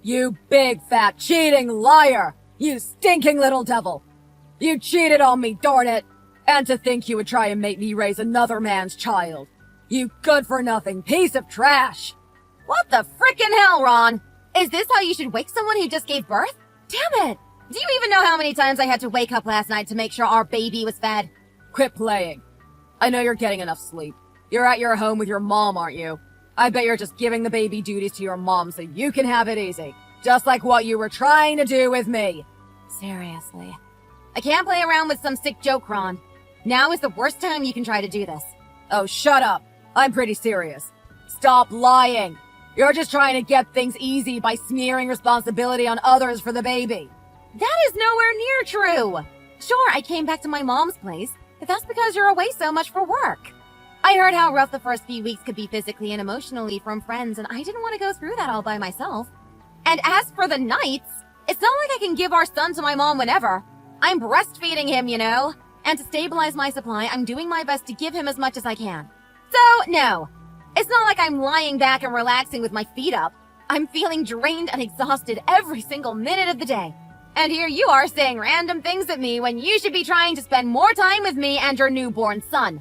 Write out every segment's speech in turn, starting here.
You big fat cheating liar! You stinking little devil! You cheated on me, darn it! And to think you would try and make me raise another man's child. You good-for-nothing piece of trash! What the frickin' hell, Ron? Is this how you should wake someone who just gave birth? Damn it! Do you even know how many times I had to wake up last night to make sure our baby was fed? Quit playing. I know you're getting enough sleep. You're at your home with your mom, aren't you? I bet you're just giving the baby duties to your mom so you can have it easy. Just like what you were trying to do with me. Seriously. I can't play around with some sick joke, Ron. Now is the worst time you can try to do this. Oh, shut up. I'm pretty serious. Stop lying. You're just trying to get things easy by smearing responsibility on others for the baby. That is nowhere near true. Sure, I came back to my mom's place, but that's because you're away so much for work. I heard how rough the first few weeks could be physically and emotionally from friends, and I didn't want to go through that all by myself. And as for the nights, it's not like I can give our son to my mom whenever. I'm breastfeeding him, you know? And to stabilize my supply, I'm doing my best to give him as much as I can. So, no. It's not like I'm lying back and relaxing with my feet up. I'm feeling drained and exhausted every single minute of the day. And here you are saying random things at me when you should be trying to spend more time with me and your newborn son.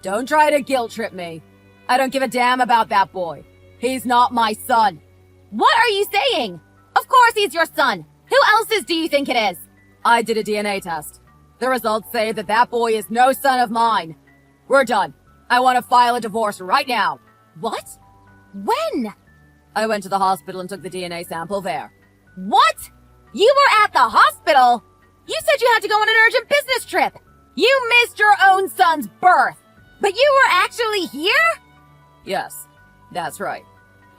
Don't try to guilt trip me. I don't give a damn about that boy. He's not my son. What are you saying? Of course he's your son. Who else's do you think it is? I did a DNA test. The results say that that boy is no son of mine. We're done. I want to file a divorce right now. What? When? I went to the hospital and took the DNA sample there. What? You were at the hospital? You said you had to go on an urgent business trip. You missed your own son's birth. But you were actually here? Yes, that's right.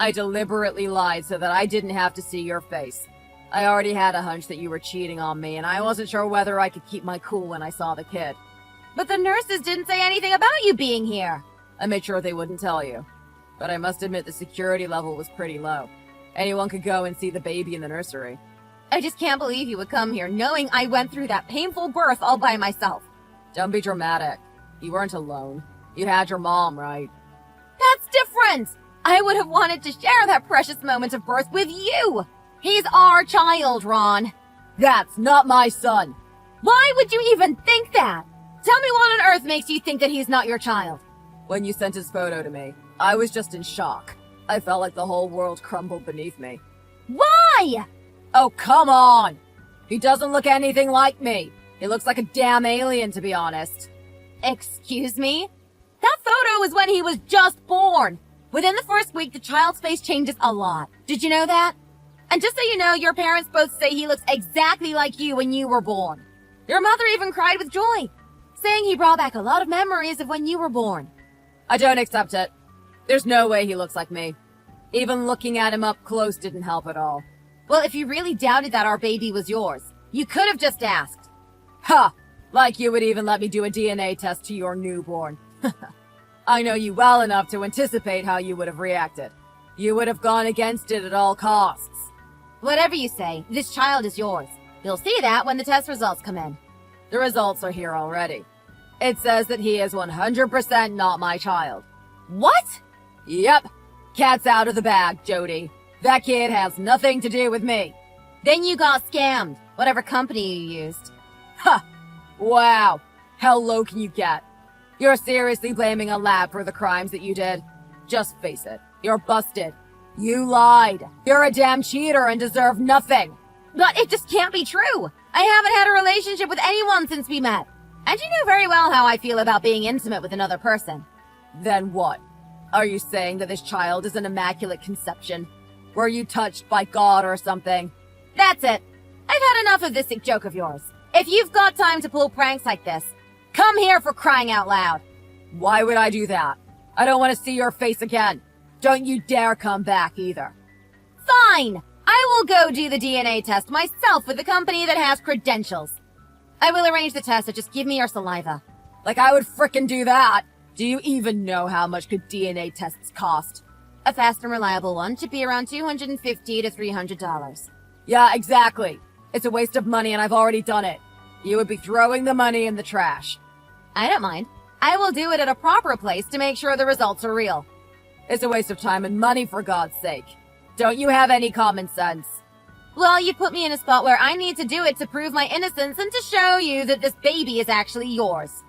I deliberately lied so that I didn't have to see your face. I already had a hunch that you were cheating on me, and I wasn't sure whether I could keep my cool when I saw the kid. But the nurses didn't say anything about you being here. I made sure they wouldn't tell you. But I must admit the security level was pretty low. Anyone could go and see the baby in the nursery. I just can't believe you would come here knowing I went through that painful birth all by myself. Don't be dramatic. You weren't alone. You had your mom, right? That's different! I would have wanted to share that precious moment of birth with you! He's our child, Ron. That's not my son! Why would you even think that? Tell me what on earth makes you think that he's not your child? When you sent his photo to me, I was just in shock. I felt like the whole world crumbled beneath me. Why? Oh, come on! He doesn't look anything like me. He looks like a damn alien, to be honest. Excuse me? That photo was when he was just born. Within the first week, the child's face changes a lot. Did you know that? And just so you know, your parents both say he looks exactly like you when you were born. Your mother even cried with joy, saying he brought back a lot of memories of when you were born. I don't accept it. There's no way he looks like me. Even looking at him up close didn't help at all. Well, if you really doubted that our baby was yours, you could have just asked. Ha! Like you would even let me do a DNA test to your newborn. I know you well enough to anticipate how you would have reacted. You would have gone against it at all costs. Whatever you say, this child is yours. You'll see that when the test results come in. The results are here already. It says that he is 100% not my child. What? Yep. Cat's out of the bag, Jody. That kid has nothing to do with me. Then you got scammed, whatever company you used. Ha! Wow. How low can you get? You're seriously blaming a lab for the crimes that you did? Just face it. You're busted. You lied. You're a damn cheater and deserve nothing. But it just can't be true. I haven't had a relationship with anyone since we met. And you know very well how I feel about being intimate with another person. Then what? Are you saying that this child is an immaculate conception? Were you touched by God or something? That's it. I've had enough of this sick joke of yours. If you've got time to pull pranks like this, come here for crying out loud. Why would I do that? I don't want to see your face again. Don't you dare come back either. Fine! I will go do the DNA test myself with the company that has credentials. I will arrange the test, so just give me your saliva. Like I would frickin' do that. Do you even know how much good DNA tests cost? A fast and reliable one should be around $250 to $300. Yeah, exactly. It's a waste of money and I've already done it. You would be throwing the money in the trash. I don't mind. I will do it at a proper place to make sure the results are real. It's a waste of time and money, for God's sake. Don't you have any common sense? Well, you put me in a spot where I need to do it to prove my innocence and to show you that this baby is actually yours.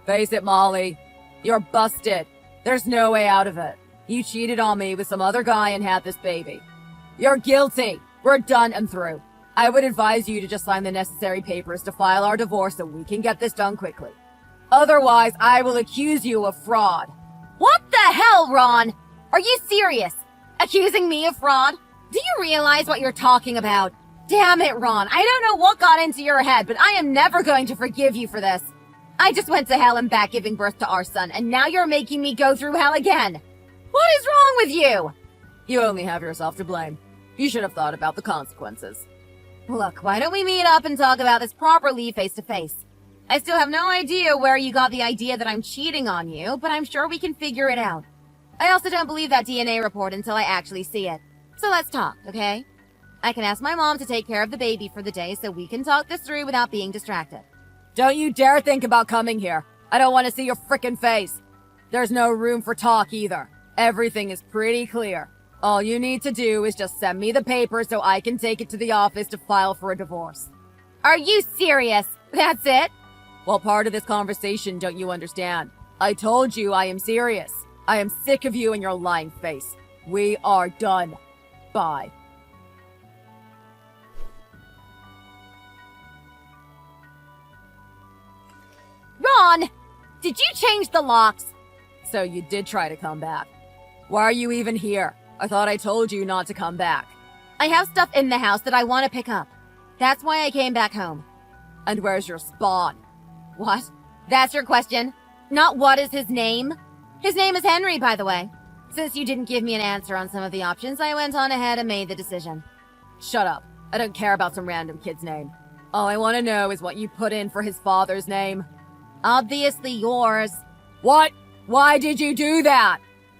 Face it, Molly. You're busted. There's no way out of it. You cheated on me with some other guy and had this baby. You're guilty. We're done and through. I would advise you to just sign the necessary papers to file our divorce so we can get this done quickly. Otherwise, I will accuse you of fraud. What the hell, Ron? Are you serious? Accusing me of fraud? Do you realize what you're talking about? Damn it, Ron. I don't know what got into your head, but I am never going to forgive you for this. I just went to hell and back giving birth to our son, and now you're making me go through hell again. What is wrong with you? You only have yourself to blame. You should have thought about the consequences. Look, why don't we meet up and talk about this properly face to face? I still have no idea where you got the idea that I'm cheating on you, but I'm sure we can figure it out. I also don't believe that DNA report until I actually see it. So let's talk, okay? I can ask my mom to take care of the baby for the day so we can talk this through without being distracted. Don't you dare think about coming here. I don't want to see your frickin' face. There's no room for talk either. Everything is pretty clear. All you need to do is just send me the papers so I can take it to the office to file for a divorce. Are you serious? That's it? Well, part of this conversation don't you understand? I told you I am serious. I am sick of you and your lying face. We are done. Bye. Ron! Did you change the locks? So you did try to come back. Why are you even here? I thought I told you not to come back. I have stuff in the house that I want to pick up. That's why I came back home. And where's your spawn? What? That's your question? Not what is his name? His name is Henry, by the way. Since you didn't give me an answer on some of the options, I went on ahead and made the decision. Shut up. I don't care about some random kid's name. All I want to know is what you put in for his father's name. Obviously yours. What? Why did you do that?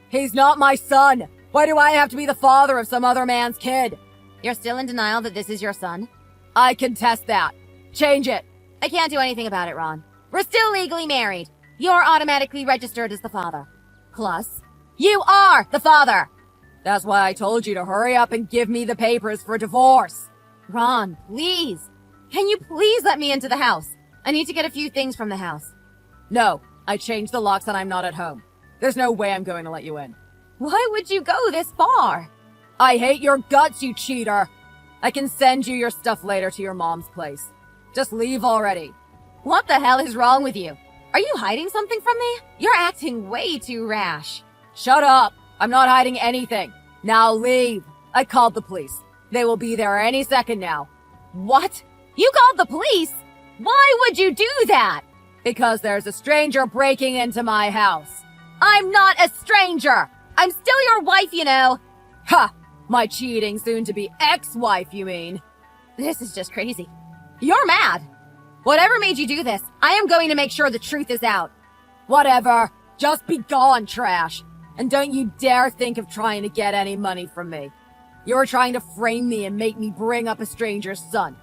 He's not my son. Why do I have to be the father of some other man's kid? You're still in denial that this is your son? I contest that. Change it. I can't do anything about it, Ron. We're still legally married. You're automatically registered as the father. Plus, you are the father! That's why I told you to hurry up and give me the papers for divorce. Ron, please. Can you please let me into the house? I need to get a few things from the house. No, I changed the locks and I'm not at home. There's no way I'm going to let you in. Why would you go this far? I hate your guts, you cheater. I can send you your stuff later to your mom's place. Just leave already. What the hell is wrong with you? Are you hiding something from me? You're acting way too rash. Shut up. I'm not hiding anything. Now leave. I called the police. They will be there any second now. What? You called the police? Why would you do that? Because there's a stranger breaking into my house. I'm not a stranger. I'm still your wife, you know. Ha! My cheating soon-to-be ex-wife, you mean? This is just crazy. You're mad. Whatever made you do this, I am going to make sure the truth is out. Whatever. Just be gone, trash. And don't you dare think of trying to get any money from me. You're trying to frame me and make me bring up a stranger's son.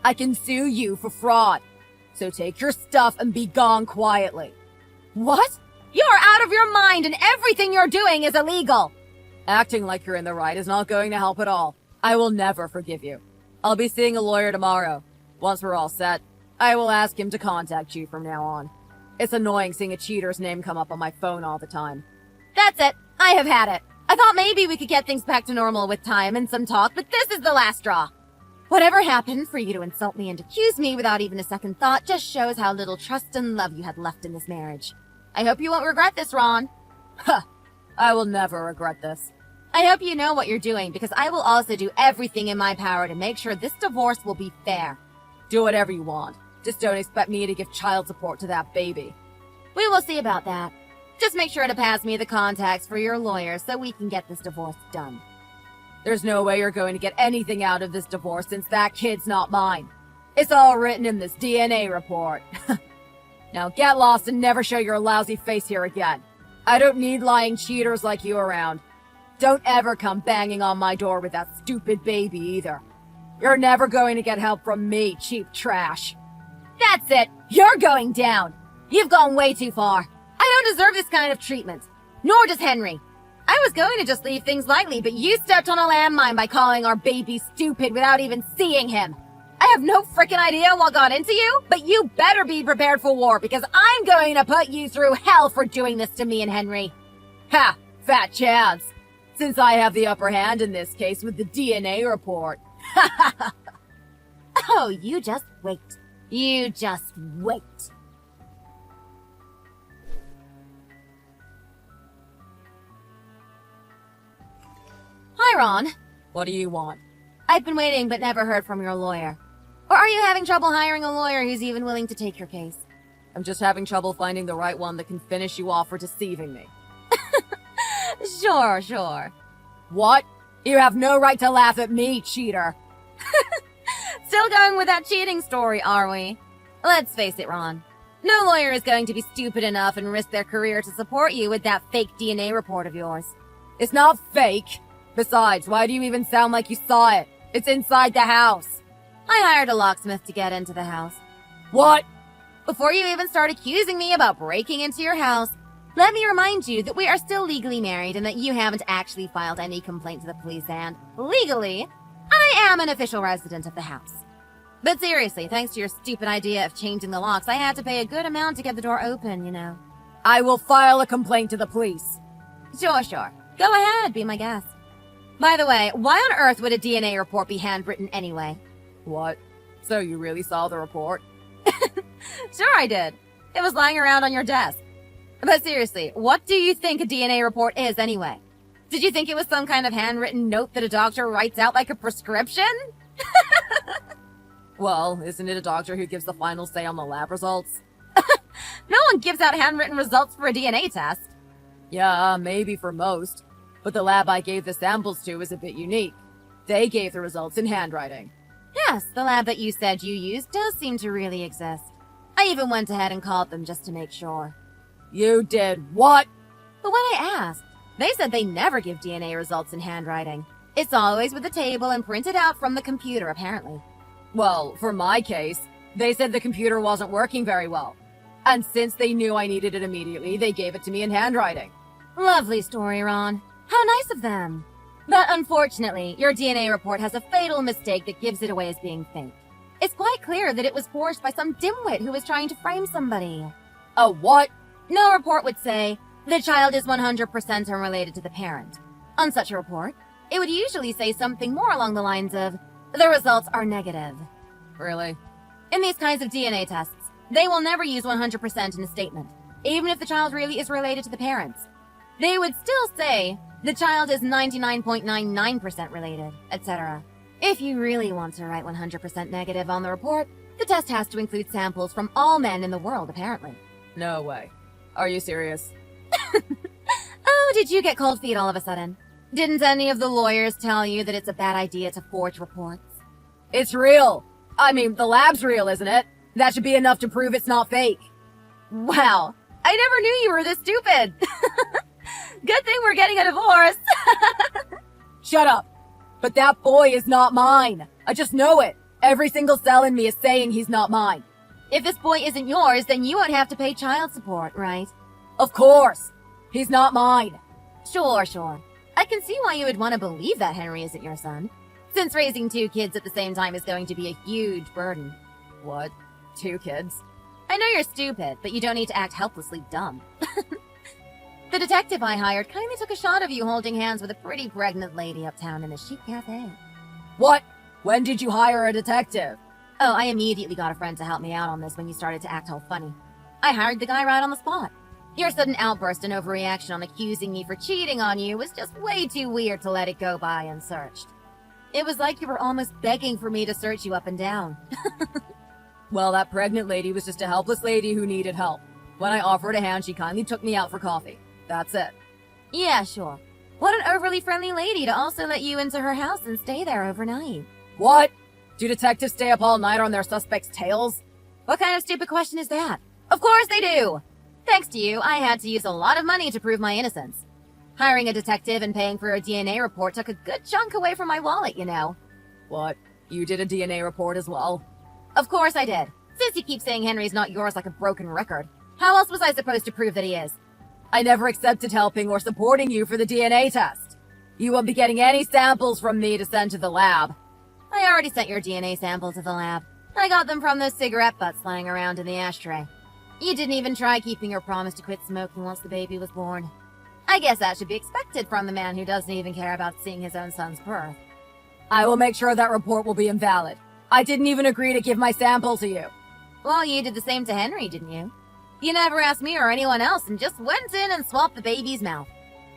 I can sue you for fraud. So take your stuff and be gone quietly. What? You're out of your mind and everything you're doing is illegal. Acting like you're in the right is not going to help at all. I will never forgive you. I'll be seeing a lawyer tomorrow. Once we're all set, I will ask him to contact you from now on. It's annoying seeing a cheater's name come up on my phone all the time. That's it. I have had it. I thought maybe we could get things back to normal with time and some talk, but this is the last straw. Whatever happened, for you to insult me and accuse me without even a second thought just shows how little trust and love you had left in this marriage. I hope you won't regret this, Ron. Huh. I will never regret this. I hope you know what you're doing, because I will also do everything in my power to make sure this divorce will be fair. Do whatever you want. Just don't expect me to give child support to that baby. We will see about that. Just make sure to pass me the contacts for your lawyer so we can get this divorce done. There's no way you're going to get anything out of this divorce since that kid's not mine. It's all written in this DNA report. Now get lost and never show your lousy face here again. I don't need lying cheaters like you around. Don't ever come banging on my door with that stupid baby either. You're never going to get help from me, cheap trash. That's it. You're going down. You've gone way too far. I don't deserve this kind of treatment. Nor does Henry. I was going to just leave things lightly, but you stepped on a landmine by calling our baby stupid without even seeing him. I have no frickin' idea what got into you, but you better be prepared for war because I'm going to put you through hell for doing this to me and Henry. Ha! Fat chance. Since I have the upper hand in this case with the DNA report. Oh, you just wait. You just wait. Hi, Ron. What do you want? I've been waiting but never heard from your lawyer. Or are you having trouble hiring a lawyer who's even willing to take your case? I'm just having trouble finding the right one that can finish you off for deceiving me. Sure. What? You have no right to laugh at me, cheater. Still going with that cheating story, are we? Let's face it, Ron. No lawyer is going to be stupid enough and risk their career to support you with that fake DNA report of yours. It's not fake. Besides, why do you even sound like you saw it? It's inside the house. I hired a locksmith to get into the house. What? Before you even start accusing me about breaking into your house, let me remind you that we are still legally married and that you haven't actually filed any complaint to the police and, legally, I am an official resident of the house. But seriously, thanks to your stupid idea of changing the locks, I had to pay a good amount to get the door open, you know. I will file a complaint to the police. Sure. Go ahead, be my guest. By the way, why on earth would a DNA report be handwritten anyway? What? So you really saw the report? Sure I did. It was lying around on your desk. But seriously, what do you think a DNA report is anyway? Did you think it was some kind of handwritten note that a doctor writes out like a prescription? Well, isn't it a doctor who gives the final say on the lab results? No one gives out handwritten results for a DNA test. Yeah, maybe for most. But the lab I gave the samples to is a bit unique. They gave the results in handwriting. Yes, the lab that you said you used does seem to really exist. I even went ahead and called them just to make sure. You did what? But when I asked, they said they never give DNA results in handwriting. It's always with the table and printed out from the computer, apparently. Well, for my case, they said the computer wasn't working very well. And since they knew I needed it immediately, they gave it to me in handwriting. Lovely story, Ron. How nice of them. But unfortunately, your DNA report has a fatal mistake that gives it away as being fake. It's quite clear that it was forged by some dimwit who was trying to frame somebody. A what? No report would say, the child is 100% unrelated to the parent. On such a report, it would usually say something more along the lines of, the results are negative. Really? In these kinds of DNA tests, they will never use 100% in a statement, even if the child really is related to the parents. They would still say, the child is 99.99% related, etc. If you really want to write 100% negative on the report, the test has to include samples from all men in the world, apparently. No way. Are you serious? Oh, did you get cold feet all of a sudden? Didn't any of the lawyers tell you that it's a bad idea to forge reports? It's real. I mean, the lab's real, isn't it? That should be enough to prove it's not fake. Wow, I never knew you were this stupid. Good thing we're getting a divorce. Shut up. But that boy is not mine. I just know it. Every single cell in me is saying he's not mine. If this boy isn't yours, then you won't have to pay child support, right? Of course. He's not mine. Sure. I can see why you would want to believe that Henry isn't your son, since raising 2 kids at the same time is going to be a huge burden. What? 2 kids? I know you're stupid, but you don't need to act helplessly dumb. The detective I hired kindly took a shot of you holding hands with a pretty pregnant lady uptown in a chic cafe. What? When did you hire a detective? Oh, I immediately got a friend to help me out on this when you started to act all funny. I hired the guy right on the spot. Your sudden outburst and overreaction on accusing me for cheating on you was just way too weird to let it go by unsearched. It was like you were almost begging for me to search you up and down. Well, that pregnant lady was just a helpless lady who needed help. When I offered a hand, she kindly took me out for coffee. That's it. Yeah, sure. What an overly friendly lady to also let you into her house and stay there overnight. What? Do detectives stay up all night on their suspects' tails? What kind of stupid question is that? Of course they do! Thanks to you, I had to use a lot of money to prove my innocence. Hiring a detective and paying for a DNA report took a good chunk away from my wallet, you know. What? You did a DNA report as well? Of course I did. Since you keep saying Henry's not yours like a broken record, how else was I supposed to prove that he is? I never accepted helping or supporting you for the DNA test. You won't be getting any samples from me to send to the lab. I already sent your DNA sample to the lab. I got them from those cigarette butts lying around in the ashtray. You didn't even try keeping your promise to quit smoking once the baby was born. I guess that should be expected from the man who doesn't even care about seeing his own son's birth. I will make sure that report will be invalid. I didn't even agree to give my sample to you. Well, you did the same to Henry, didn't you? You never asked me or anyone else and just went in and swapped the baby's mouth.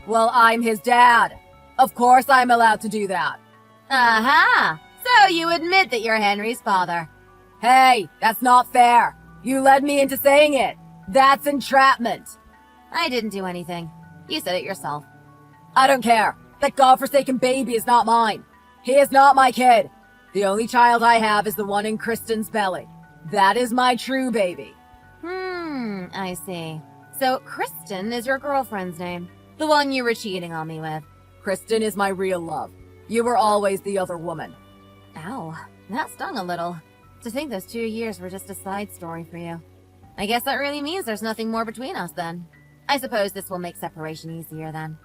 Well, I'm his dad. Of course I'm allowed to do that. Aha! So you admit that you're Henry's father. Hey, that's not fair. You led me into saying it. That's entrapment. I didn't do anything. You said it yourself. I don't care. That godforsaken baby is not mine. He is not my kid. The only child I have is the one in Kristen's belly. That is my true baby. I see. So Kristen is your girlfriend's name. The one you were cheating on me with. Kristen is my real love. You were always the other woman. Ow, that stung a little. To think those 2 years were just a side story for you. I guess that really means there's nothing more between us then. I suppose this will make separation easier then.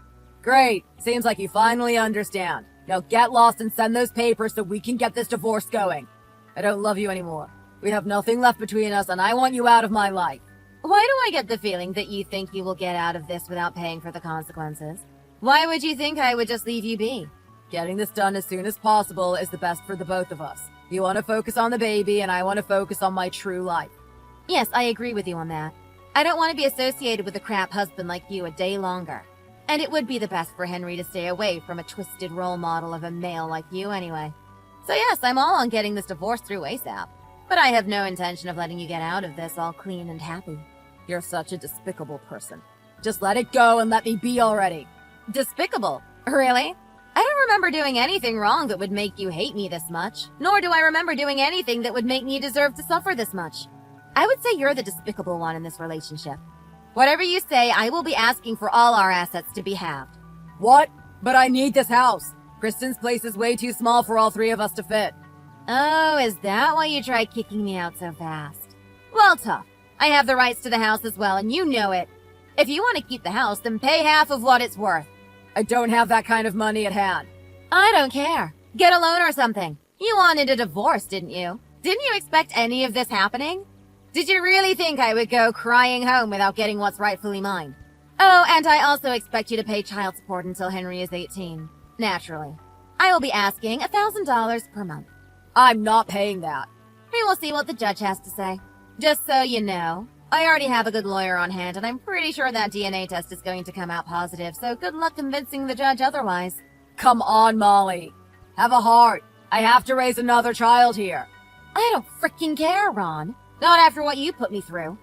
Great. Seems like you finally understand. Now get lost and send those papers so we can get this divorce going. I don't love you anymore. We have nothing left between us and I want you out of my life. Why do I get the feeling that you think you will get out of this without paying for the consequences? Why would you think I would just leave you be? Getting this done as soon as possible is the best for the both of us. You want to focus on the baby and I want to focus on my true life. Yes, I agree with you on that. I don't want to be associated with a crap husband like you a day longer. And it would be the best for Henry to stay away from a twisted role model of a male like you anyway. So yes, I'm all on getting this divorce through ASAP. But I have no intention of letting you get out of this all clean and happy. You're such a despicable person. Just let it go and let me be already. Despicable? Really? I don't remember doing anything wrong that would make you hate me this much. Nor do I remember doing anything that would make me deserve to suffer this much. I would say you're the despicable one in this relationship. Whatever you say, I will be asking for all our assets to be halved. What? But I need this house. Kristen's place is way too small for all three of us to fit. Oh, is that why you tried kicking me out so fast? Well, tough. I have the rights to the house as well, and you know it. If you want to keep the house, then pay half of what it's worth. I don't have that kind of money at hand. I don't care. Get a loan or something. You wanted a divorce, didn't you? Didn't you expect any of this happening? Did you really think I would go crying home without getting what's rightfully mine? Oh, and I also expect you to pay child support until Henry is 18. Naturally. I will be asking $1,000 per month. I'm not paying that. We will see what the judge has to say. Just so you know, I already have a good lawyer on hand, and I'm pretty sure that DNA test is going to come out positive, so good luck convincing the judge otherwise. Come on, Molly. Have a heart. I have to raise another child here. I don't freaking care, Ron. Not after what you put me through.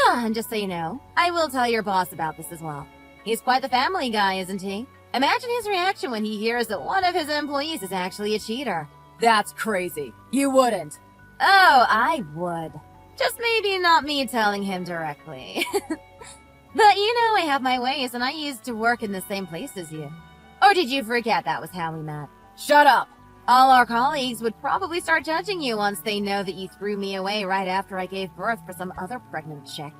And just so you know, I will tell your boss about this as well. He's quite the family guy, isn't he? Imagine his reaction when he hears that one of his employees is actually a cheater. That's crazy. You wouldn't. Oh, I would. Just maybe not me telling him directly. But you know I have my ways, and I used to work in the same place as you. Or did you forget that was how we met? Shut up. All our colleagues would probably start judging you once they know that you threw me away right after I gave birth for some other pregnant chick.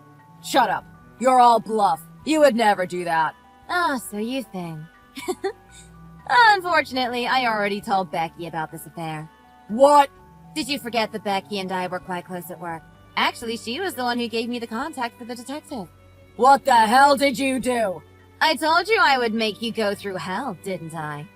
Shut up. You're all bluff. You would never do that. Oh, so you think. Unfortunately, I already told Becky about this affair. What? Did you forget that Becky and I were quite close at work? Actually, she was the one who gave me the contact for the detective. What the hell did you do? I told you I would make you go through hell, didn't I?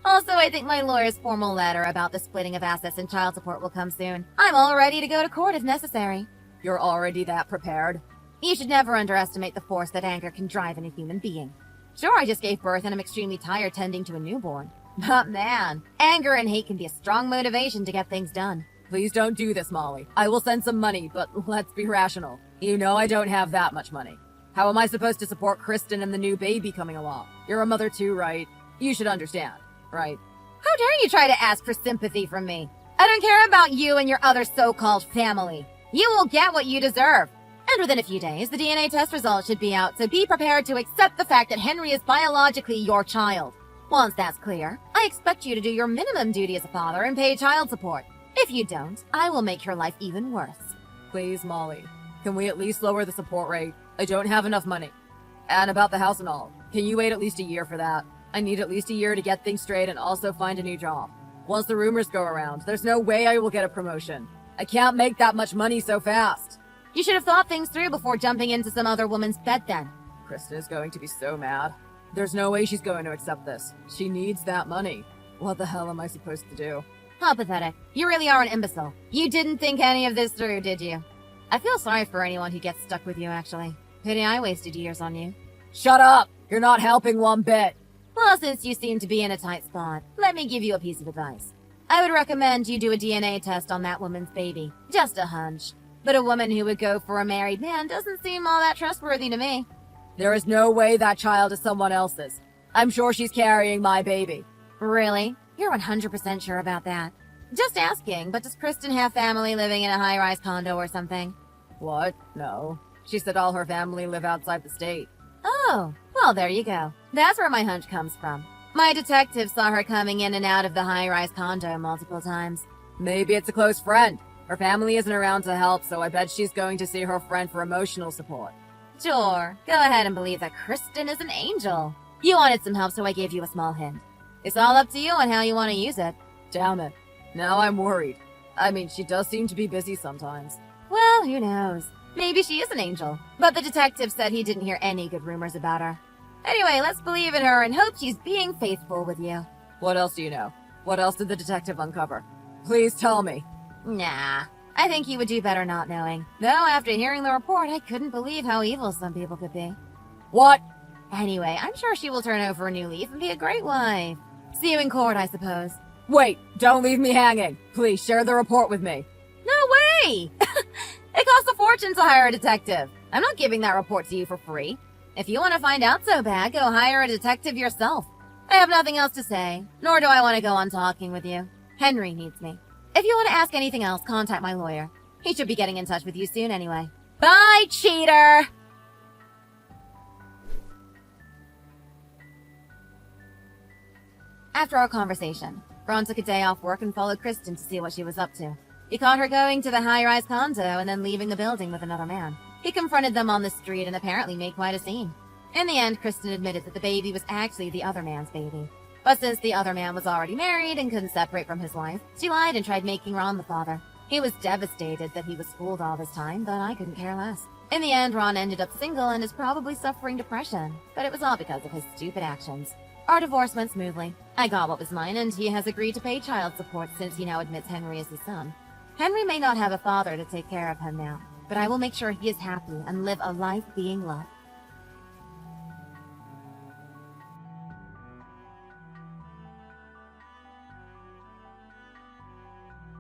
Also, I think my lawyer's formal letter about the splitting of assets and child support will come soon. I'm all ready to go to court if necessary. You're already that prepared? You should never underestimate the force that anger can drive in a human being. Sure, I just gave birth and I'm extremely tired tending to a newborn. But man, anger and hate can be a strong motivation to get things done. Please don't do this, Molly. I will send some money, but let's be rational. You know I don't have that much money. How am I supposed to support Kristen and the new baby coming along? You're a mother too, right? You should understand, right? How dare you try to ask for sympathy from me? I don't care about you and your other so-called family. You will get what you deserve. And within a few days, the DNA test results should be out, so be prepared to accept the fact that Henry is biologically your child. Once that's clear, I expect you to do your minimum duty as a father and pay child support. If you don't, I will make your life even worse. Please, Molly. Can we at least lower the support rate? I don't have enough money. And about the house and all, can you wait at least a year for that? I need at least a year to get things straight and also find a new job. Once the rumors go around, there's no way I will get a promotion. I can't make that much money so fast. You should have thought things through before jumping into some other woman's bed then. Kristen is going to be so mad. There's no way she's going to accept this. She needs that money. What the hell am I supposed to do? How pathetic. You really are an imbecile. You didn't think any of this through, did you? I feel sorry for anyone who gets stuck with you, actually. Pity I wasted years on you. Shut up! You're not helping one bit. Well, since you seem to be in a tight spot, let me give you a piece of advice. I would recommend you do a DNA test on that woman's baby. Just a hunch. But a woman who would go for a married man doesn't seem all that trustworthy to me. There is no way that child is someone else's. I'm sure she's carrying my baby. Really? You're 100% sure about that? Just asking, but does Kristen have family living in a high-rise condo or something? What? No. She said all her family live outside the state. Oh, well, there you go. That's where my hunch comes from. My detective saw her coming in and out of the high-rise condo multiple times. Maybe it's a close friend. Her family isn't around to help, so I bet she's going to see her friend for emotional support. Sure, go ahead and believe that Kristen is an angel. You wanted some help, so I gave you a small hint. It's all up to you on how you want to use it. Damn it. Now I'm worried. I mean, she does seem to be busy sometimes. Well, who knows? Maybe she is an angel. But the detective said he didn't hear any good rumors about her. Anyway, let's believe in her and hope she's being faithful with you. What else do you know? What else did the detective uncover? Please tell me. Nah, I think you would do better not knowing. Though after hearing the report, I couldn't believe how evil some people could be. What? Anyway, I'm sure she will turn over a new leaf and be a great wife. See you in court, I suppose. Wait, don't leave me hanging. Please share the report with me. No way! It costs a fortune to hire a detective. I'm not giving that report to you for free. If you want to find out so bad, go hire a detective yourself. I have nothing else to say, nor do I want to go on talking with you. Henry needs me. If you want to ask anything else, contact my lawyer. He should be getting in touch with you soon anyway. Bye, cheater! After our conversation, Ron took a day off work and followed Kristen to see what she was up to. He caught her going to the high-rise condo and then leaving the building with another man. He confronted them on the street and apparently made quite a scene. In the end, Kristen admitted that the baby was actually the other man's baby. But since the other man was already married and couldn't separate from his wife, she lied and tried making Ron the father. He was devastated that he was fooled all this time, but I couldn't care less. In the end, Ron ended up single and is probably suffering depression, but it was all because of his stupid actions. Our divorce went smoothly. I got what was mine, and he has agreed to pay child support since he now admits Henry is his son. Henry may not have a father to take care of him now, but I will make sure he is happy and live a life being loved.